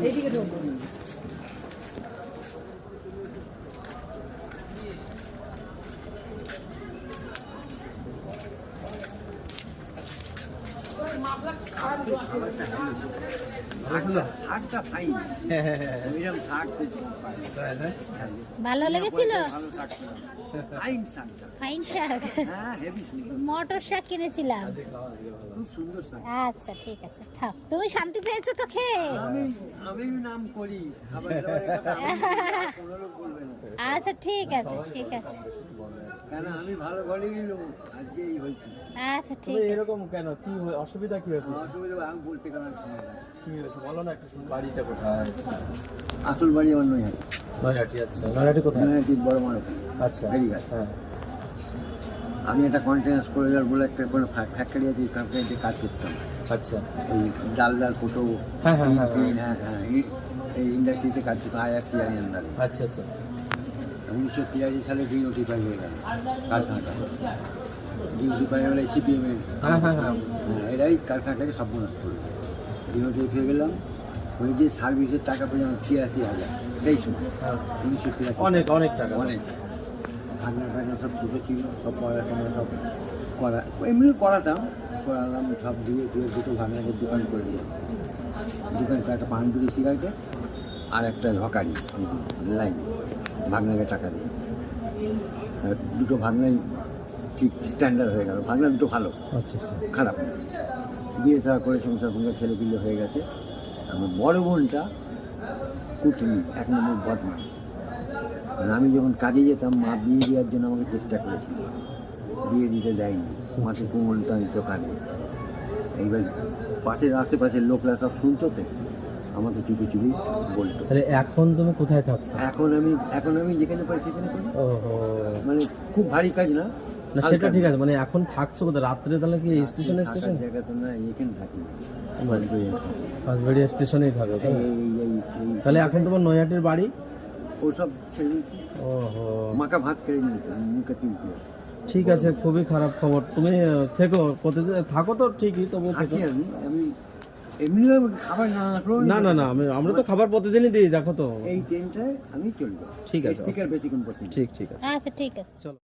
এইদিকে ঢোকো। ভালো লেগেছিল? ফাইন শাক, মটর শাক কিনেছিলাম। আচ্ছা ঠিক আছে, খাও। তুমি শান্তি পেয়েছো তো খেয়ে? আচ্ছা ঠিক আছে, ঠিক আছে। আচ্ছা ঠিক আছে। এরকম কেন? কি অসুবিধা কি হয়েছে? আমি বলতে গেলাম কি হয়েছে বলো না একটু। বাড়িটা কোথায়? আসল বাড়ি আমার নৈহাটি। নৈহাটি। আচ্ছা, নৈহাটি কোথায়? নৈহাটির বড় মাঠ। আচ্ছা, হ্যাঁ। আমি একটা কন্টেনার করে বলে একটা কোনো ফ্যাক্টরি আছে, ফ্যাক্টরিতে কাজ করতাম। আচ্ছা, ওই ডালদার কোটো। হ্যাঁ হ্যাঁ হ্যাঁ এই ইন্ডাস্ট্রিতে কাজ করতাম IRCI আন্ডারে। আচ্ছা আচ্ছা। 1983 সালে ডিনোটিফাই হয়ে গেল কারখানাটা। ডিনোটিফাই হলে CPM-এর এরাই কারখানাটাকে সর্বনাশ করবে। ডিনোটিফাই হয়ে গেলাম। ওই যে সার্ভিসের টাকা পেলাম 83,000। এই সময় 1983। অনেক অনেক টাকা, অনেক। ভাগনা ফাগনা সব ছোটো ছিল, সব পড়াশোনা সব করা এমনি করালাম সব দিয়ে দুটো ভাগনাদের দোকান করে দিলাম। দোকানটা একটা পানপুরি সিগারেটে আর একটা হকারি লাইন ভাগনাকে টাকা দিয়ে। দুটো ভাগনাই ঠিক স্ট্যান্ডার্ড হয়ে গেল। ভাগনা দুটো ভালো, আচ্ছা আচ্ছা, খারাপ না। বিয়ে থাকা করে সংসার ফংসার ছেলেপিলে হয়ে গেছে। আমার বড় বোনটা কুটনি, 1 নম্বর বদমাস। আমি যখন কাজে যেতাম, মা বিয়ে দেওয়ার জন্য আমাকে চেষ্টা করেছিল, বিয়ে দিতে দেয়নি। মাসে কোমলটা দিত কানে। এইবার পাশের আশেপাশের লোকরা সব শুনতো, তো আমাকে চুপি চুপি বলতো। তাহলে এখন তুমি কোথায় থাকছো? এখন আমি যেখানে পাই সেখানে করি। ওহো, মানে খুব ভারী কাজ না। না সেটা ঠিক আছে, মানে এখন থাকছো কোথায়? রাত্রে তাহলে কি স্টেশনে? স্টেশন জায়গা তো না, এখানে থাকি। বাঁশবাড়ি স্টেশনেই থাকো? তাহলে এখন তোমার নৈহাটির বাড়ি? ওসব ছেড়ে ওহো, মাখা ভাত খেয়ে নিয়েছে মুখে তুলতে। ঠিক আছে, খুবই খারাপ খবর। তুমি থেকো, প্রতিদিন থাকো তো ঠিকই, তবু থেকো। আমি এমনি খাবার না না না না, আমরা তো খাবার প্রতিদিনই দিই, দেখো তো। এই ট্রেনটায় আমি চলবো। ঠিক আছে, ঠিক আছে, বেশিক্ষণ ঠিক ঠিক আছে। আচ্ছা ঠিক আছে, চলো।